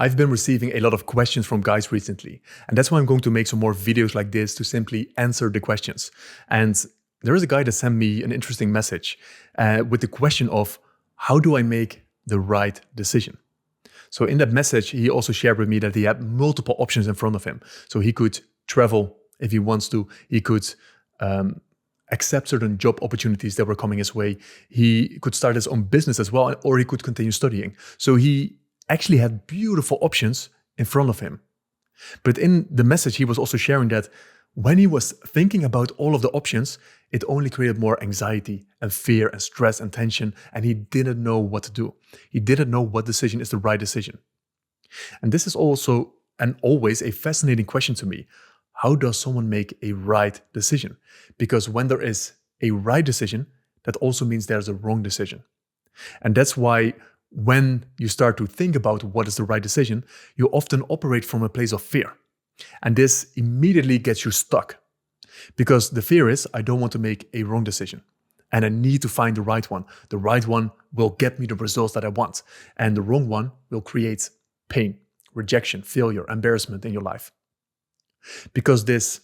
I've been receiving a lot of questions from guys recently, and that's why I'm going to make some more videos like this to simply answer the questions. And there is a guy that sent me an interesting message with the question of, how do I make the right decision? So in that message, he also shared with me that he had multiple options in front of him. So he could travel if he wants to. He could accept certain job opportunities that were coming his way. He could start his own business as well, or he could continue studying. So he actually had beautiful options in front of him. But in the message, he was also sharing that when he was thinking about all of the options, it only created more anxiety and fear and stress and tension, and he didn't know what to do. He didn't know what decision is the right decision. And this is also and always a fascinating question to me. How does someone make a right decision? Because when there is a right decision, that also means there's a wrong decision. And that's why when you start to think about what is the right decision, you often operate from a place of fear. And this immediately gets you stuck. Because the fear is, I don't want to make a wrong decision. And I need to find the right one. The right one will get me the results that I want. And the wrong one will create pain, rejection, failure, embarrassment in your life. Because this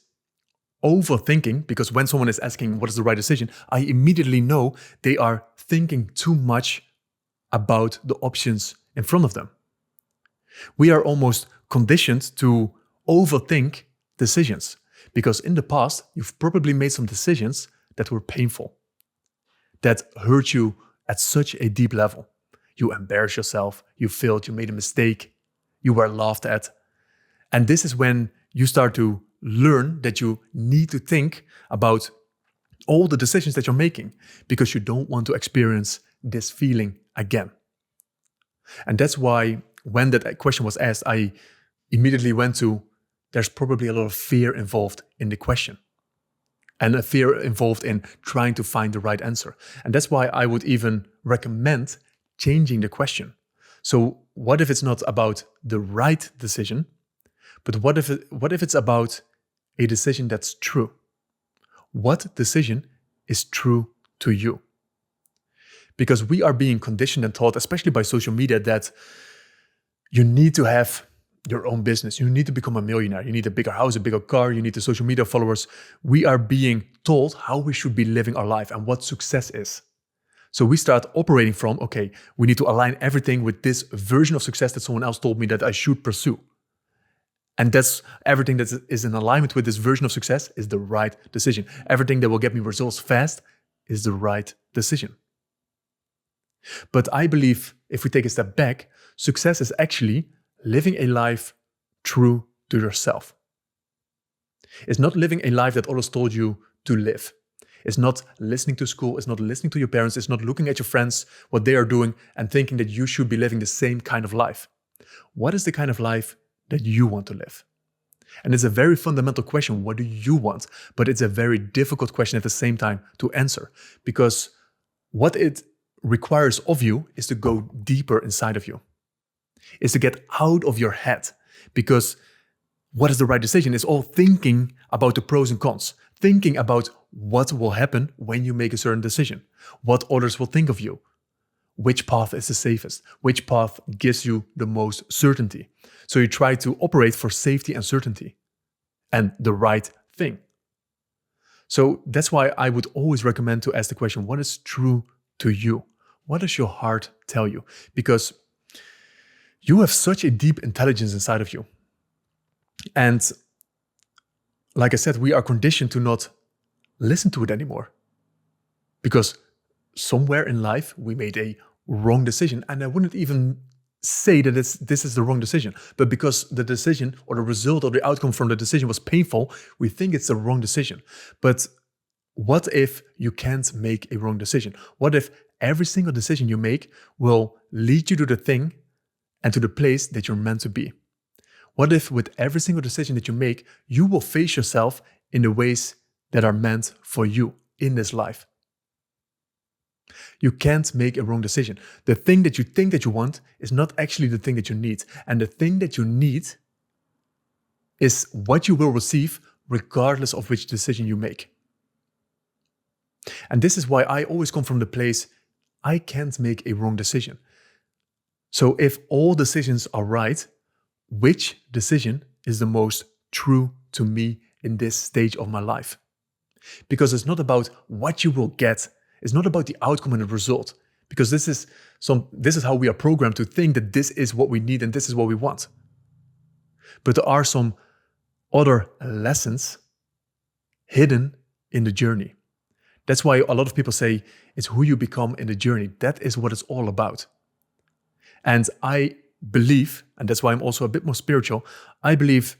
overthinking, because when someone is asking what is the right decision, I immediately know they are thinking too much about the options in front of them. We are almost conditioned to overthink decisions because in the past, you've probably made some decisions that were painful, that hurt you at such a deep level. You embarrassed yourself, you failed, you made a mistake, you were laughed at. And this is when you start to learn that you need to think about all the decisions that you're making because you don't want to experience this feeling again. And that's why when that question was asked, I immediately went to, there's probably a lot of fear involved in the question and a fear involved in trying to find the right answer. And that's why I would even recommend changing the question. So what if it's not about the right decision, but what if it's about a decision that's true? What decision is true to you? Because we are being conditioned and taught, especially by social media, that you need to have your own business. You need to become a millionaire. You need a bigger house, a bigger car. You need the social media followers. We are being told how we should be living our life and what success is. So we start operating from, okay, we need to align everything with this version of success that someone else told me that I should pursue. And that's everything that is in alignment with this version of success is the right decision. Everything that will get me results fast is the right decision. But I believe if we take a step back, success is actually living a life true to yourself. It's not living a life that others told you to live. It's not listening to school. It's not listening to your parents. It's not looking at your friends, what they are doing, and thinking that you should be living the same kind of life. What is the kind of life that you want to live? And it's a very fundamental question. What do you want? But it's a very difficult question at the same time to answer, because what it requires of you is to go deeper inside of you, is to get out of your head, because what is the right decision is all thinking about the pros and cons, thinking about what will happen when you make a certain decision, what others will think of you, which path is the safest, which path gives you the most certainty. So you try to operate for safety and certainty and the right thing. So that's why I would always recommend to ask the question, what is true to you? What does your heart tell you? Because you have such a deep intelligence inside of you. And like I said, we are conditioned to not listen to it anymore. Because somewhere in life, we made a wrong decision. And I wouldn't even say that this is the wrong decision. But because the decision or the result or the outcome from the decision was painful, we think it's the wrong decision. But what if you can't make a wrong decision? What if every single decision you make will lead you to the thing and to the place that you're meant to be? What if with every single decision that you make, you will face yourself in the ways that are meant for you in this life? You can't make a wrong decision. The thing that you think that you want is not actually the thing that you need. And the thing that you need is what you will receive regardless of which decision you make. And this is why I always come from the place, I can't make a wrong decision. So if all decisions are right, which decision is the most true to me in this stage of my life. Because it's not about what you will get. It's not about the outcome and the result. Because this is how we are programmed to think that this is what we need and this is what we want. But there are some other lessons hidden in the journey. That's why a lot of people say it's who you become in the journey. That is what it's all about. And I believe, and that's why I'm also a bit more spiritual, I believe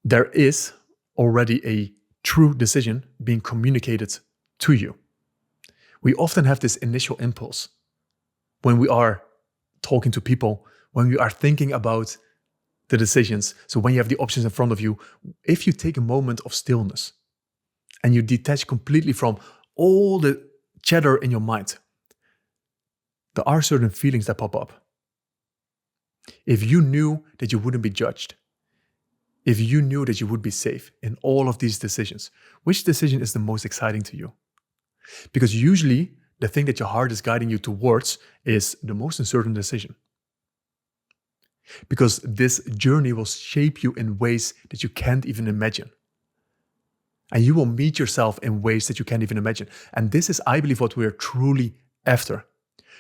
there is already a true decision being communicated to you. We often have this initial impulse when we are talking to people, when we are thinking about the decisions. So when you have the options in front of you, if you take a moment of stillness and you detach completely from all the chatter in your mind, there are certain feelings that pop up. If you knew that you wouldn't be judged, if you knew that you would be safe in all of these decisions, which decision is the most exciting to you? Because usually the thing that your heart is guiding you towards is the most uncertain decision. Because this journey will shape you in ways that you can't even imagine. And you will meet yourself in ways that you can't even imagine. And this is, I believe, what we are truly after.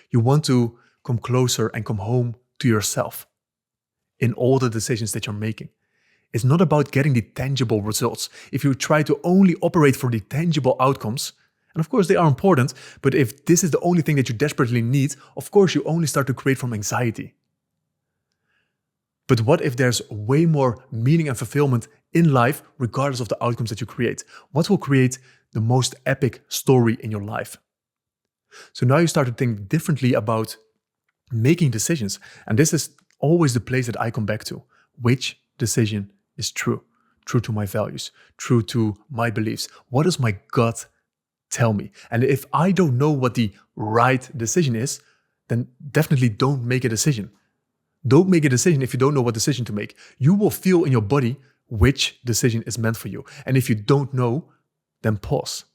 You want to come closer and come home to yourself in all the decisions that you're making. It's not about getting the tangible results. If you try to only operate for the tangible outcomes, and of course they are important, but if this is the only thing that you desperately need, of course you only start to create from anxiety. But what if there's way more meaning and fulfillment in life, regardless of the outcomes that you create? What will create the most epic story in your life? So now you start to think differently about making decisions. And this is always the place that I come back to. Which decision is true? True to my values, true to my beliefs. What does my gut tell me? And if I don't know what the right decision is, then definitely don't make a decision. Don't make a decision if you don't know what decision to make. You will feel in your body which decision is meant for you. And if you don't know, then pause.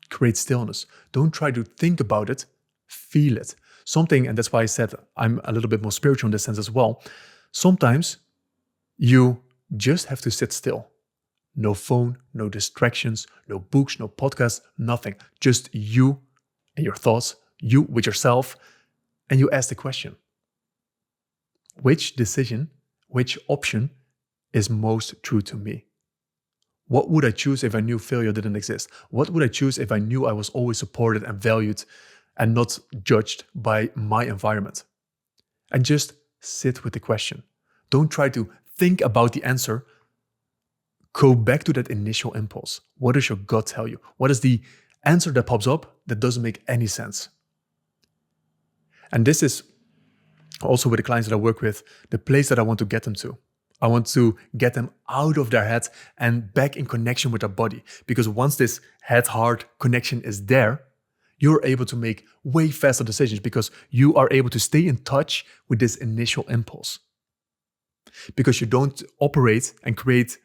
Create stillness. Don't try to think about it, feel it. Something, and that's why I said I'm a little bit more spiritual in this sense as well. Sometimes you just have to sit still. No phone, no distractions, no books, no podcasts, nothing. Just you and your thoughts, you with yourself, and you ask the question. Which decision, which option is most true to me? What would I choose if I knew failure didn't exist? What would I choose if I knew I was always supported and valued and not judged by my environment? And just sit with the question. Don't try to think about the answer. Go back to that initial impulse. What does your gut tell you? What is the answer that pops up that doesn't make any sense? And this is also with the clients that I work with, the place that I want to get them to. I want to get them out of their head and back in connection with their body. Because once this head-heart connection is there, you're able to make way faster decisions because you are able to stay in touch with this initial impulse. Because you don't operate and create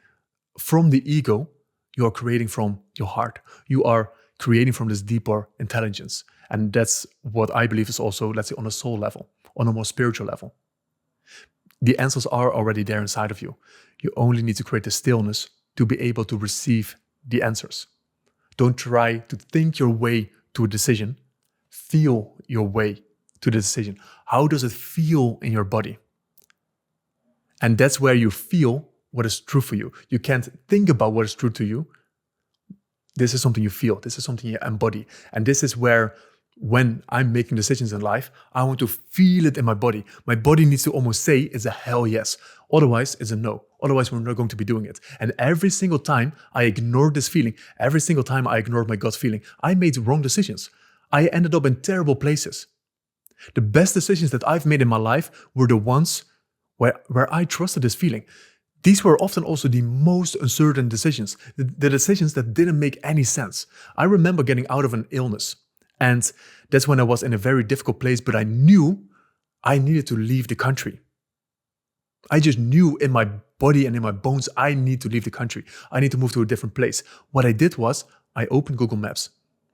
from the ego, you are creating from your heart. You are creating from this deeper intelligence. And that's what I believe is also, let's say, on a soul level, on a more spiritual level. The answers are already there inside of you. You only need to create the stillness to be able to receive the answers. Don't try to think your way to a decision. Feel your way to the decision. How does it feel in your body? And that's where you feel what is true for you. You can't think about what is true to you. This is something you feel. This is something you embody. And this is where, when I'm making decisions in life, I want to feel it in my body. My body needs to almost say it's a hell yes. Otherwise, it's a no. Otherwise, we're not going to be doing it. And every single time I ignored this feeling, every single time I ignored my gut feeling, I made wrong decisions. I ended up in terrible places. The best decisions that I've made in my life were the ones where I trusted this feeling. These were often also the most uncertain decisions, the decisions that didn't make any sense. I remember getting out of an illness. And that's when I was in a very difficult place, but I knew I needed to leave the country. I just knew in my body and in my bones, I need to leave the country. I need to move to a different place. What I did was, I opened Google Maps.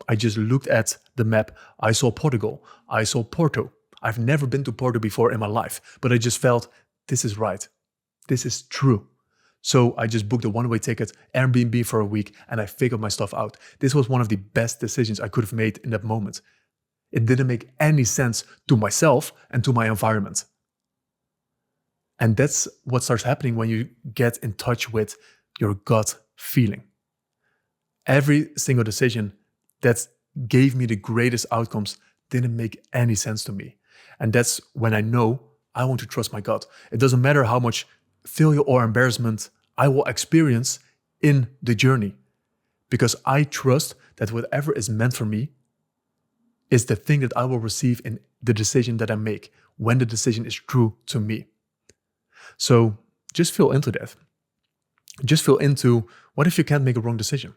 I just looked at the map. I saw Portugal. I saw Porto. I've never been to Porto before in my life, but I just felt this is right. This is true. So I just booked a one-way ticket, Airbnb for a week, and I figured my stuff out. This was one of the best decisions I could have made in that moment. It didn't make any sense to myself and to my environment. And that's what starts happening when you get in touch with your gut feeling. Every single decision that gave me the greatest outcomes didn't make any sense to me. And that's when I know I want to trust my gut. It doesn't matter how much failure or embarrassment I will experience in the journey, because I trust that whatever is meant for me is the thing that I will receive in the decision that I make when the decision is true to me. So just feel into that. Just feel into, what if you can't make a wrong decision?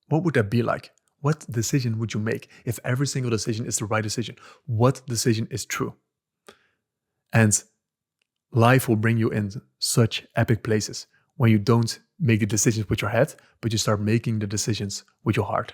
What would that be like? What decision would you make if every single decision is the right decision? What decision is true? And life will bring you in such epic places when you don't make the decisions with your head, but you start making the decisions with your heart.